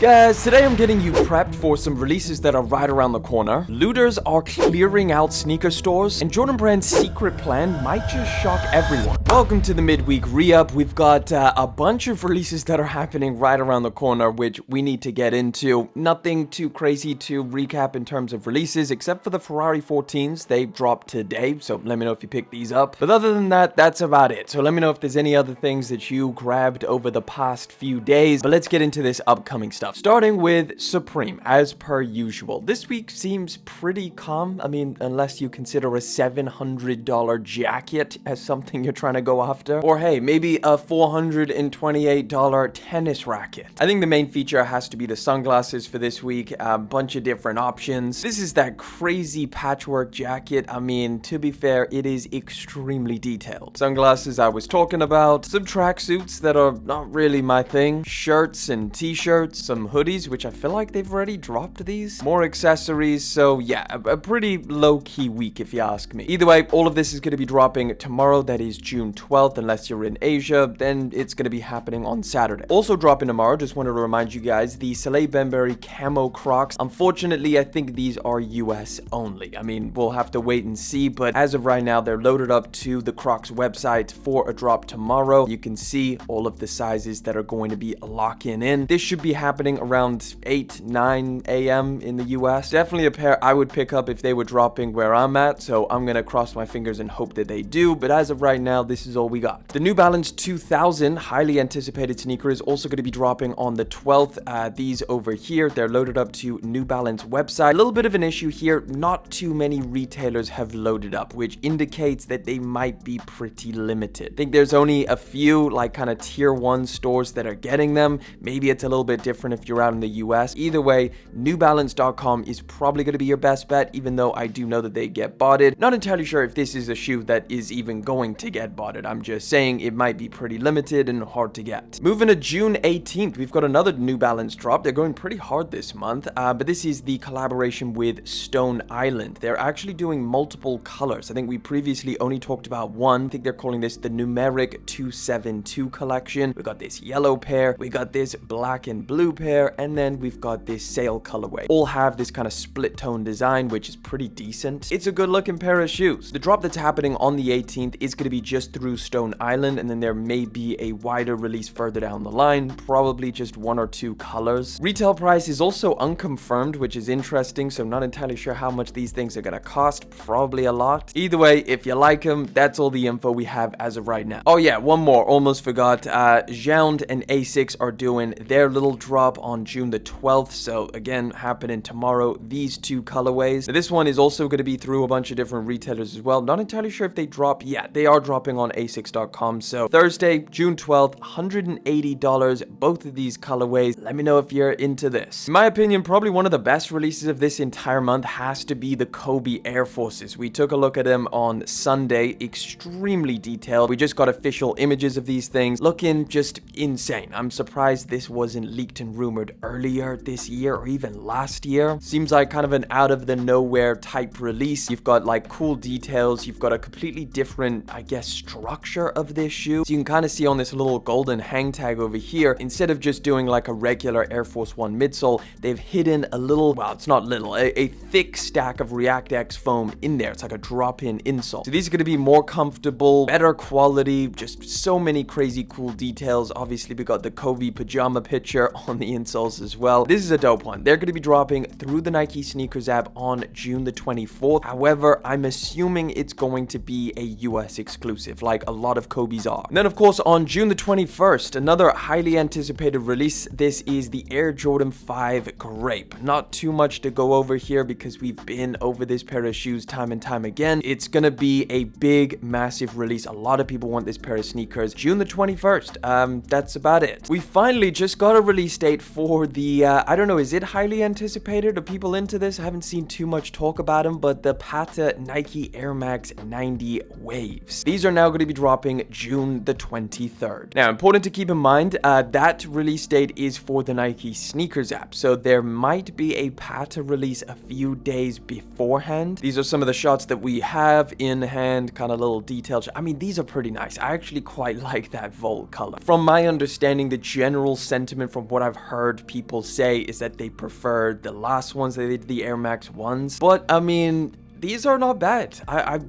Guys, today I'm getting you prepped for some releases that are right around the corner. Looters are clearing out sneaker stores, and Jordan Brand's secret plan might just shock everyone. Welcome to the midweek re-up. We've got a bunch of releases that are happening right around the corner, which we need to get into. Nothing too crazy to recap in terms of releases, except for the Ferrari 14s. They dropped today, so let me know if you picked these up. But other than that, that's about it. So let me know if there's any other things that you grabbed over the past few days. But let's get into this upcoming stuff. Starting with Supreme, as per usual. This week seems pretty calm. I mean, unless you consider a $700 jacket as something you're trying to go after. Or hey, maybe a $428 tennis racket. I think the main feature has to be the sunglasses for this week. A bunch of different options. This is that crazy patchwork jacket. I mean, to be fair, it is extremely detailed. Sunglasses I was talking about. Some tracksuits that are not really my thing. Shirts and t-shirts. Some hoodies, which I feel like they've already dropped these. More accessories, so yeah, a pretty low-key week if you ask me. Either way, all of this is going to be dropping tomorrow, that is June 12th, unless you're in Asia, then it's going to be happening on Saturday. Also dropping tomorrow, just wanted to remind you guys, the Soleil Benberry Camo Crocs. Unfortunately, I think these are US only. I mean, we'll have to wait and see, but as of right now, they're loaded up to the Crocs website for a drop tomorrow. You can see all of the sizes that are going to be locking in. This should be happening around 8-9 a.m. in the US. Definitely a pair I would pick up if they were dropping where I'm at, so I'm gonna cross my fingers and hope that they do, but as of right now, this is all we got. The New Balance 2000, highly anticipated sneaker, is also going to be dropping on the 12th. These over here, they're loaded up to New Balance website. A little bit of an issue here, not too many retailers have loaded up, which indicates that they might be pretty limited. I think there's only a few, like, kind of tier 1 stores that are getting them. Maybe it's a little bit different if you're out in the US. Either way, newbalance.com is probably going to be your best bet, even though I do know that they get botted. Not entirely sure if this is a shoe that is even going to get botted. I'm just saying it might be pretty limited and hard to get. Moving to June 18th, we've got another New Balance drop. They're going pretty hard this month, but this is the collaboration with Stone Island. They're actually doing multiple colors. I think we previously only talked about one. I think they're calling this the Numeric 272 collection. We got this yellow pair, we got this black and blue pair, and then we've got this sail colorway. All have this kind of split tone design, which is pretty decent. It's a good looking pair of shoes. The drop that's happening on the 18th is going to be just through Stone Island, and then there may be a wider release further down the line, probably just 1 or 2 colors. Retail price is also unconfirmed, which is interesting, so I'm not entirely sure how much these things are going to cost. Probably a lot. Either way, if you like them, that's all the info we have as of right now. Oh yeah, one more, almost forgot. Jound and Asics are doing their little drop on June the 12th, so again, happening tomorrow, these 2 colorways. Now, this one is also going to be through a bunch of different retailers as well. Not entirely sure if they drop yet. They are dropping on asics.com, so Thursday, June 12th, $180, both of these colorways. Let me know if you're into this. In my opinion, probably one of the best releases of this entire month has to be the Kobe Air Forces. We took a look at them on Sunday, extremely detailed. We just got official images of these things, looking just insane. I'm surprised this wasn't leaked and rumored earlier this year or even last year. Seems like kind of an out of the nowhere type release. You've got like cool details. You've got a completely different, I guess, structure of this shoe. So you can kind of see on this little golden hang tag over here, instead of just doing like a regular Air Force One midsole, they've hidden a little, well, it's not little, a thick stack of React X foam in there. It's like a drop-in insole. So these are going to be more comfortable, better quality, just so many crazy cool details. Obviously, we got the Kobe pajama picture on the insoles as well. This is a dope one. They're going to be dropping through the Nike Sneakers app on June the 24th. However, I'm assuming it's going to be a US exclusive, like a lot of Kobe's are. And then, of course, on June the 21st, another highly anticipated release. This is the Air Jordan 5 Grape. Not too much to go over here because we've been over this pair of shoes time and time again. It's going to be a big, massive release. A lot of people want this pair of sneakers. June the 21st. That's about it. We finally just got a release date for the, I don't know, is it highly anticipated? Are people into this? I haven't seen too much talk about them, but the Pata Nike Air Max 90 Waves. These are now going to be dropping June the 23rd. Now, important to keep in mind, that release date is for the Nike Sneakers app, so there might be a Pata release a few days beforehand. These are some of the shots that we have in hand, kind of little details. I mean, these are pretty nice. I actually quite like that Volt color. From my understanding, the general sentiment from what I've heard people say is that they prefer the last ones, they did the Air Max 1s. But I mean, these are not bad.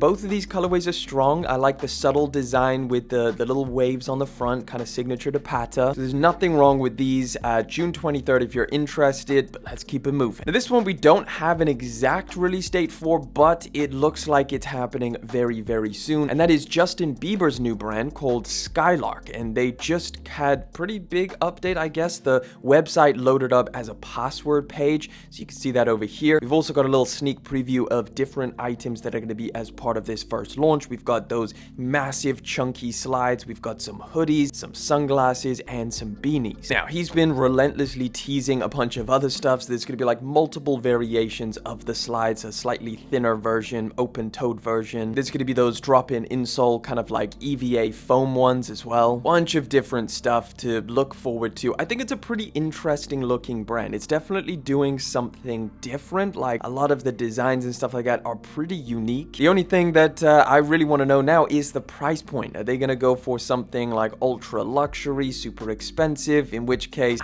Both of these colorways are strong. I like the subtle design with the little waves on the front, kind of signature to Pata. So there's nothing wrong with these. June 23rd if you're interested, but let's keep it moving. Now this one we don't have an exact release date for, but it looks like it's happening very, very soon. And that is Justin Bieber's new brand called Skylark. And they just had pretty big update, I guess. The website loaded up as a password page. So you can see that over here. We've also got a little sneak preview of different items that are going to be as part of this first launch. We've got those massive chunky slides, we've got some hoodies, some sunglasses, and some beanies. Now he's been relentlessly teasing a bunch of other stuff, so there's going to be like multiple variations of the slides, a slightly thinner version, open-toed version. There's going to be those drop-in insole kind of like EVA foam ones as well. Bunch of different stuff to look forward to. I think it's a pretty interesting looking brand. It's definitely doing something different. Like a lot of the designs and stuff like that are pretty unique. The only thing that I really want to know now is the price point. Are they going to go for something like ultra luxury, super expensive, in which case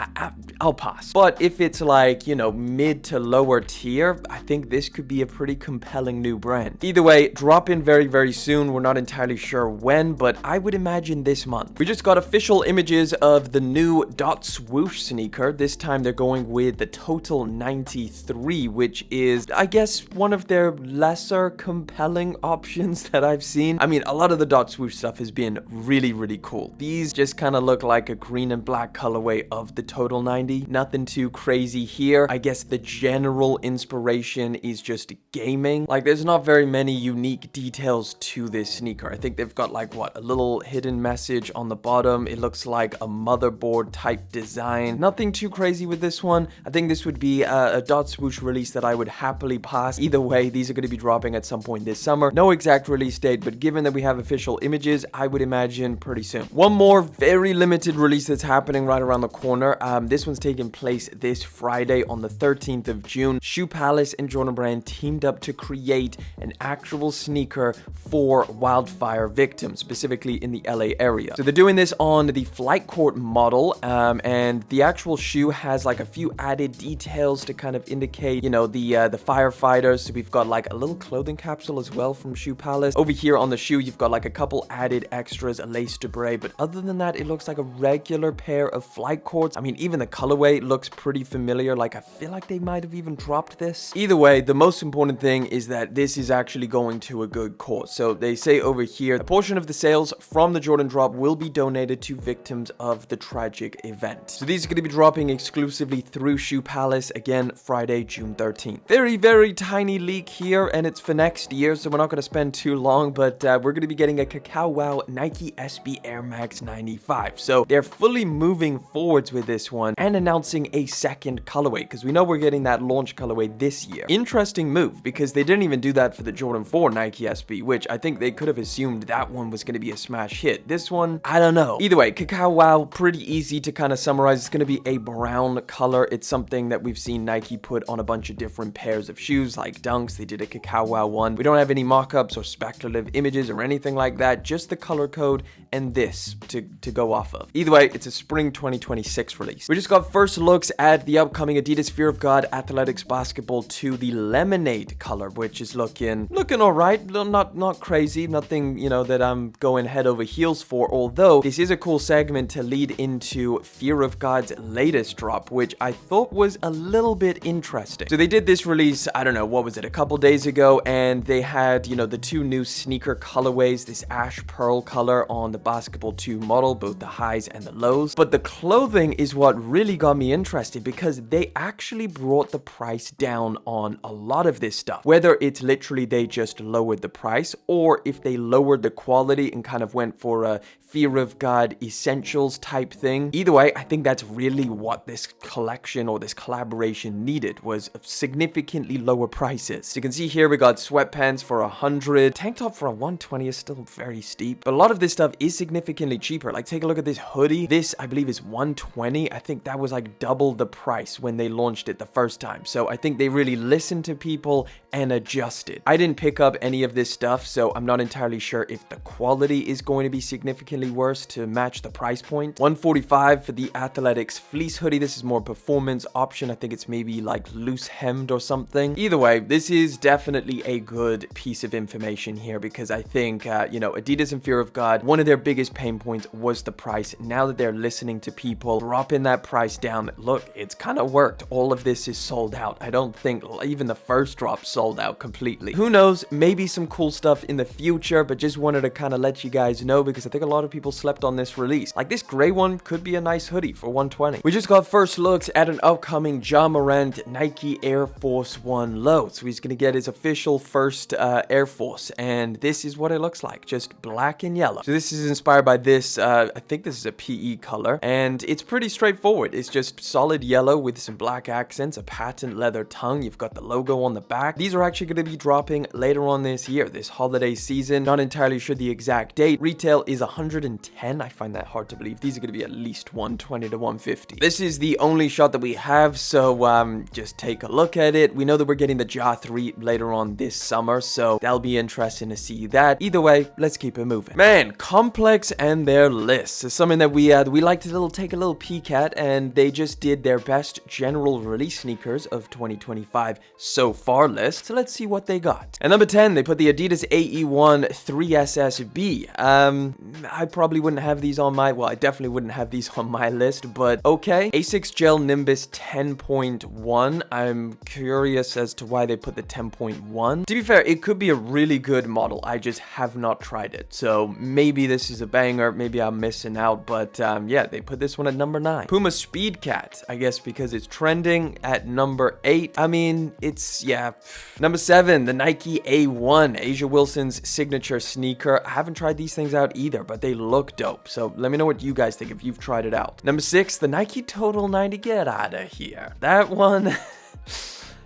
I'll pass. But if it's like, you know, mid to lower tier, I think this could be a pretty compelling new brand. Either way, drop in very, very soon. We're not entirely sure when, but I would imagine this month. We just got official images of the new Dot Swoosh sneaker. This time they're going with the Total 93, which is, I guess, one of their lesser compelling options that I've seen. I mean, a lot of the Dot Swoosh stuff has been really, really cool. These just kind of look like a green and black colorway of the Total 90. Nothing too crazy here. I guess the general inspiration is just gaming. Like, there's not very many unique details to this sneaker. I think they've got like, what, a little hidden message on the bottom. It looks like a motherboard type design. Nothing too crazy with this one. I think this would be a Dot Swoosh release that I would happily pass. Either way, these are going to be dropping at some point this summer. No exact release date, but given that we have official images, I would imagine pretty soon. One more very limited release that's happening right around the corner. This one's taking place this Friday on the 13th of June. Shoe Palace and Jordan Brand teamed up to create an actual sneaker for wildfire victims, specifically in the LA area. So they're doing this on the Flight Court model, and the actual shoe has like a few added details to kind of indicate, you know, the firefighters. So we've got like a little clothing capsule as well from Shoe Palace. Over here on the shoe, you've got like a couple added extras, a lace debray, but other than that, it looks like a regular pair of Flight Courts. I mean, even the colorway looks pretty familiar. Like, I feel like they might have even dropped this. Either way, the most important thing is that this is actually going to a good cause. So they say over here, a portion of the sales from the Jordan drop will be donated to victims of the tragic event. So these are going to be dropping exclusively through Shoe Palace, again, Friday, June 13th. Very, very tiny leak here, and it's for next year, so we're not going to spend too long, but we're going to be getting a Cacao Wow Nike SB Air Max 95. So they're fully moving forwards with this one and announcing a second colorway, because we know we're getting that launch colorway this year. Interesting move, because they didn't even do that for the Jordan 4 Nike SB, which I think they could have assumed that one was going to be a smash hit. This one, I don't know. Either way, Cacao Wow, pretty easy to kind of summarize. It's going to be a brown color. It's something that we've seen Nike put on a bunch of different pairs of shoes, like Dunks. They did a Cacao Wow one. We don't have any mock-ups or speculative images or anything like that, just the color code and this to go off of. Either way, it's a spring 2026 release. We just got first looks at the upcoming Adidas Fear of God Athletics Basketball 2, the lemonade color, which is looking all right. Not crazy, nothing, you know, that I'm going head over heels for, although this is a cool segment to lead into Fear of God's latest drop, which I thought was a little bit interesting. So they did this release, I don't know, what was it, a couple days ago, and they had, you know, the two new sneaker colorways, this ash pearl color on the Basketball 2 model, both the highs and the lows. But the clothing is what really got me interested, because they actually brought the price down on a lot of this stuff. Whether it's literally they just lowered the price, or if they lowered the quality and kind of went for a Fear of God essentials type thing. Either way, I think that's really what this collection or this collaboration needed, was significantly lower prices. So you can see here we got sweatpants for 100, tank top for 120 is still very steep, but a lot of this stuff is significantly cheaper. Like, take a look at this hoodie. This, I believe, is 120. I think that was like double the price when they launched it the first time. So I think they really listened to people and adjusted. I didn't pick up any of this stuff, so I'm not entirely sure if the quality is going to be significantly worse to match the price point. $145 for the Athletics fleece hoodie. This is more performance option. I think it's maybe like loose hemmed or something. Either way, this is definitely a good piece of information here because I think, you know, Adidas and Fear of God, one of their biggest pain points was the price. Now that they're listening to people, dropping that price down, look, it's kind of worked. All of this is sold out. I don't think even the first drop sold out completely. Who knows, maybe some cool stuff in the future, but just wanted to kind of let you guys know because I think a lot of people slept on this release. Like this gray one could be a nice hoodie for $120. We just got first looks at an upcoming Ja Morant Nike Air Force One low. So he's going to get his official first Air Force, and this is what it looks like, just black and yellow. So this is inspired by this, I think this is a PE color, and it's pretty straightforward. It's just solid yellow with some black accents, a patent leather tongue. You've got the logo on the back. These are actually going to be dropping later on this year, this holiday season. Not entirely sure the exact date. Retail is $110. I find that hard to believe. These are going to be at least $120 to $150. This is the only shot that we have, so just take a look at it. We know that we're getting the Ja 3 later on this summer, so that'll be interesting to see that. Either way, let's keep it moving. Man, Complex and their lists is something that we like to take a little peek at, and they just did their best general release sneakers of 2025 so far list. So let's see what they got. At number 10, they put the Adidas AE1 3SSB. I probably wouldn't have these on my, well, I definitely wouldn't have these on my list, but okay. Asics Gel Nimbus 10.1. I'm curious as to why they put the 10.1. To be fair, it could be a really good model. I just have not tried it. So maybe this is a banger. Maybe I'm missing out, but yeah, they put this one at number 9. Puma Speed Cat, I guess because it's trending, at number 8. I mean, it's, yeah. Number 7, the Nike A1, Asia Wilson's signature sneaker. I haven't tried these things out either, but they look dope. So let me know what you guys think if you've tried it out. Number 6, the Nike Total 90. Get out of here. That one,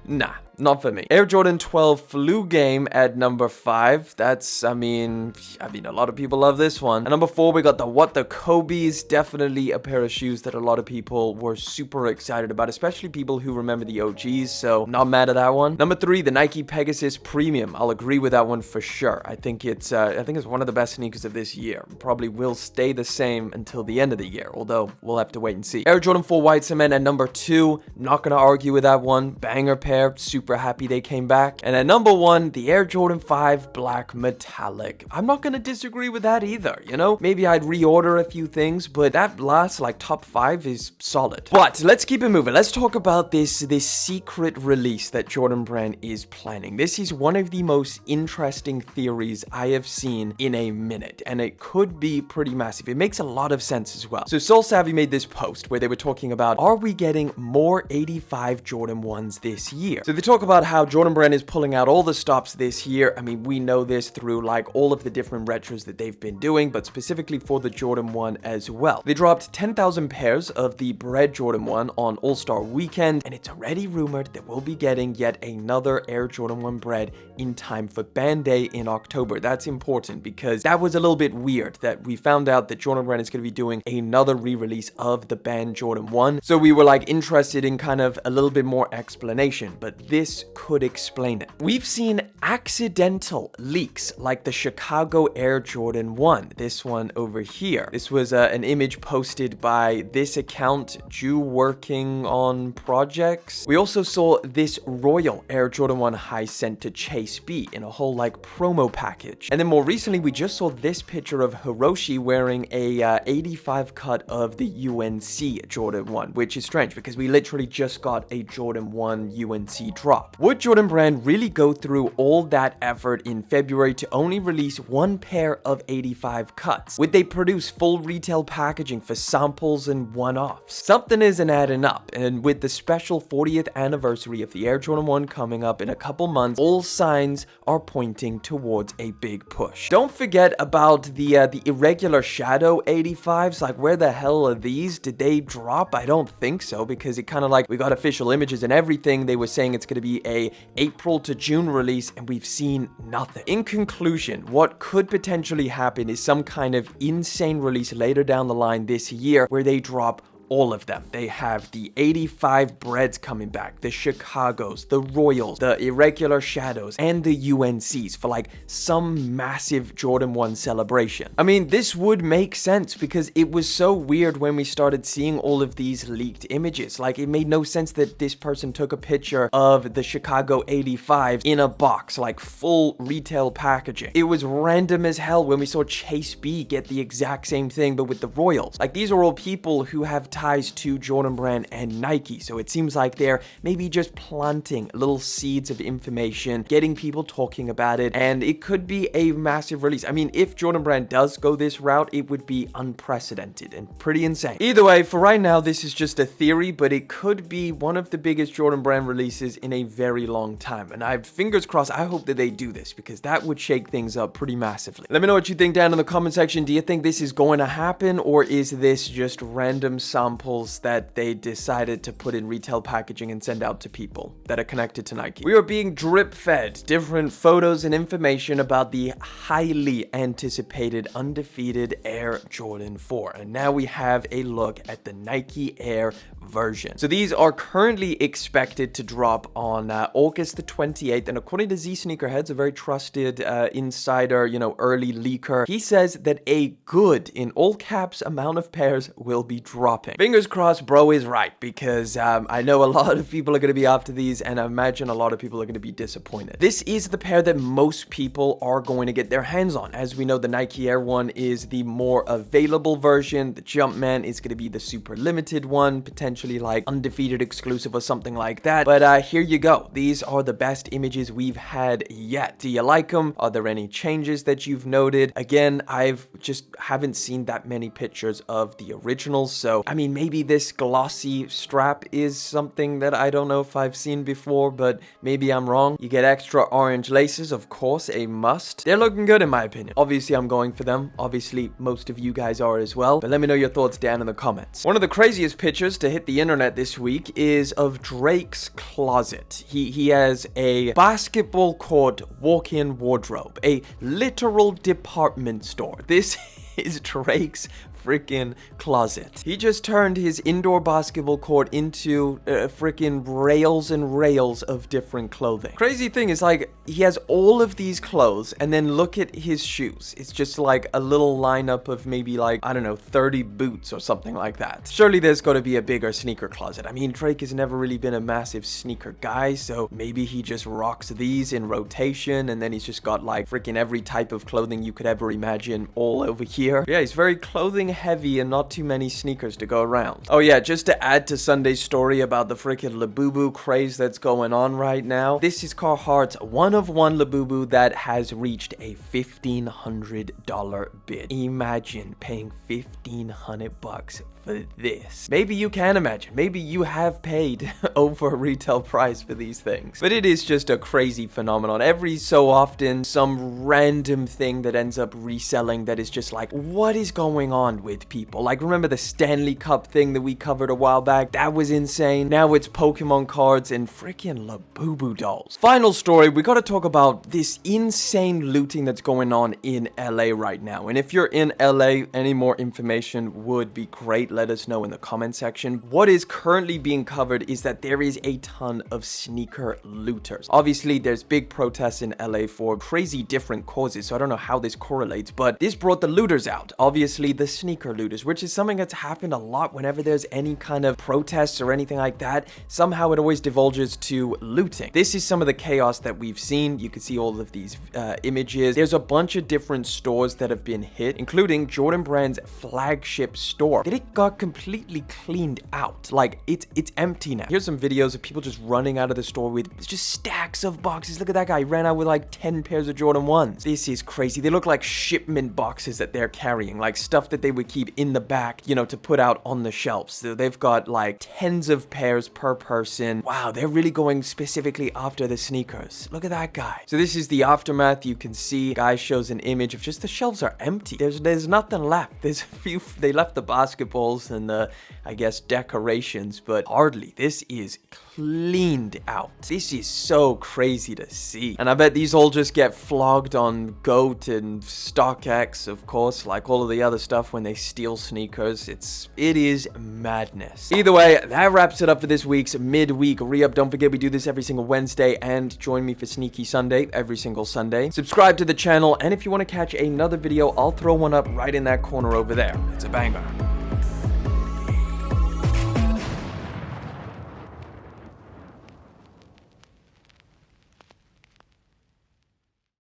nah. Not for me. Air Jordan 12 Flu Game at number 5. That's, I mean, a lot of people love this one. At number 4, we got the What the Kobe's. Definitely a pair of shoes that a lot of people were super excited about, especially people who remember the OGs, so not mad at that one. Number 3, the Nike Pegasus Premium. I'll agree with that one for sure. I think it's one of the best sneakers of this year. Probably will stay the same until the end of the year, although we'll have to wait and see. Air Jordan 4 White Cement at number 2. Not gonna argue with that one. Banger pair. Super happy they came back. And at number 1, the Air Jordan 5 Black Metallic. I'm not gonna disagree with that either, you know? Maybe I'd reorder a few things, but that last, like, top 5 is solid. But let's keep it moving. Let's talk about this secret release that Jordan Brand is planning. This is one of the most interesting theories I have seen in a minute, and it could be pretty massive. It makes a lot of sense as well. So Soul Savvy made this post where they were talking about, are we getting more 85 Jordan 1s this year? So they talk about how Jordan Brand is pulling out all the stops this year. I mean, we know this through like all of the different retros that they've been doing, but specifically for the Jordan 1 as well. They dropped 10,000 pairs of the Bread Jordan 1 on All-Star Weekend, and it's already rumored that we'll be getting yet another Air Jordan 1 Bread in time for Band Day in October. That's important because that was a little bit weird that we found out that Jordan Brand is going to be doing another re-release of the Band Jordan 1. So we were like interested in kind of a little bit more explanation, but this could explain it. We've seen accidental leaks like the Chicago Air Jordan 1. This one over here. This was an image posted by this account, Jew Working on Projects. We also saw this Royal Air Jordan 1 High sent to Chase B in a whole like promo package. And then more recently, we just saw this picture of Hiroshi wearing a 85 cut of the UNC Jordan 1, which is strange because we literally just got a Jordan 1 UNC drop. Would Jordan Brand really go through all that effort in February to only release one pair of 85 cuts? Would they produce full retail packaging for samples and one-offs? Something isn't adding up, and with the special 40th anniversary of the Air Jordan 1 coming up in a couple months, all signs are pointing towards a big push. Don't forget about the irregular shadow 85s. Like, where the hell are these? Did they drop? I don't think so, because it kind of like, we got official images and everything. They were saying it's going to be a April to June release, and we've seen nothing. In conclusion, what could potentially happen is some kind of insane release later down the line this year where they drop all of them. They have the 85 Breads coming back, the Chicagos, the Royals, the Irregular Shadows, and the UNCs for like some massive Jordan 1 celebration. I mean, this would make sense because it was so weird when we started seeing all of these leaked images. Like, it made no sense that this person took a picture of the Chicago 85 in a box, like full retail packaging. It was random as hell when we saw Chase B get the exact same thing, but with the Royals. Like, these are all people who have ties to Jordan Brand and Nike, so it seems like they're maybe just planting little seeds of information, getting people talking about it, and it could be a massive release. I mean, if Jordan Brand does go this route, it would be unprecedented and pretty insane. Either way, for right now, this is just a theory, but it could be one of the biggest Jordan Brand releases in a very long time, and fingers crossed, I hope that they do this because that would shake things up pretty massively. Let me know what you think down in the comment section. Do you think this is going to happen, or is this just random samples that they decided to put in retail packaging and send out to people that are connected to Nike? We are being drip fed different photos and information about the highly anticipated undefeated Air Jordan 4, and now we have a look at the Nike Air version. So these are currently expected to drop on August the 28th, and according to Z Sneakerheads, a very trusted insider, early leaker, he says that a good, in all caps, amount of pairs will be dropping. Fingers crossed bro is right, because I know a lot of people are going to be after these, and I imagine a lot of people are going to be disappointed. This is the pair that most people are going to get their hands on. As we know, the Nike Air one is the more available version. The Jumpman is going to be the super limited one, potentially like undefeated exclusive or something like that. But here you go. These are the best images we've had yet. Do you like them? Are there any changes that you've noted? Again, I've just haven't seen that many pictures of the originals, so I mean, maybe this glossy strap is something that I don't know if I've seen before, but maybe I'm wrong. You get extra orange laces, of course, a must. They're looking good in my opinion. Obviously, I'm going for them. Obviously, most of you guys are as well, but let me know your thoughts down in the comments. One of the craziest pictures to hit the internet this week is of Drake's closet. He has a basketball court walk-in wardrobe, a literal department store. This is Drake's freaking closet. He just turned his indoor basketball court into freaking rails and rails of different clothing. Crazy thing is, like, he has all of these clothes, and then look at his shoes. It's just like a little lineup of maybe like, I don't know, 30 boots or something like that. Surely there's got to be a bigger sneaker closet. I mean, Drake has never really been a massive sneaker guy, so maybe he just rocks these in rotation, and then he's just got like freaking every type of clothing you could ever imagine all over here. Yeah, he's very clothing heavy and not too many sneakers to go around. Oh yeah, just to add to Sunday's story about the freaking Labubu craze that's going on right now, this is Carhartt's one-of-one Labubu that has reached a $1,500 bid. Imagine paying $1,500 for this. Maybe you can imagine. Maybe you have paid over retail price for these things. But it is just a crazy phenomenon. Every so often, some random thing that ends up reselling that is just like, what is going on with people? Like, remember the Stanley Cup thing that we covered a while back? That was insane. Now it's Pokemon cards and freaking Labubu dolls. Final story, we gotta talk about this insane looting that's going on in LA right now. And if you're in LA, any more information would be great. Let us know in the comment section. What is currently being covered is that there is a ton of sneaker looters. Obviously, there's big protests in LA for crazy different causes, so I don't know how this correlates, but this brought the looters out. Obviously, the sneaker looters, which is something that's happened a lot whenever there's any kind of protests or anything like that. Somehow it always divulges to looting. This is some of the chaos that we've seen. You can see all of these images. There's a bunch of different stores that have been hit, including Jordan Brand's flagship store. That it got completely cleaned out. Like, it's empty now. Here's some videos of people just running out of the store with just stacks of boxes. Look at that guy. He ran out with like 10 pairs of Jordan 1s. This is crazy. They look like shipment boxes that they're carrying, like stuff that they would keep in the back, you know, to put out on the shelves. So they've got like tens of pairs per person. Wow, they're really going specifically after the sneakers. Look at that guy. So this is the aftermath. You can see guy shows an image of just the shelves are empty. There's nothing left. There's a few, they left the basketball panels and the, I guess, decorations, but hardly. This is cleaned out. This is so crazy to see. And I bet these all just get flogged on GOAT and StockX, of course, like all of the other stuff when they steal sneakers. It is madness. Either way, that wraps it up for this week's midweek re-up. Don't forget we do this every single Wednesday, and join me for Sneaky Sunday every single Sunday. Subscribe to the channel, and if you want to catch another video, I'll throw one up right in that corner over there. It's a banger.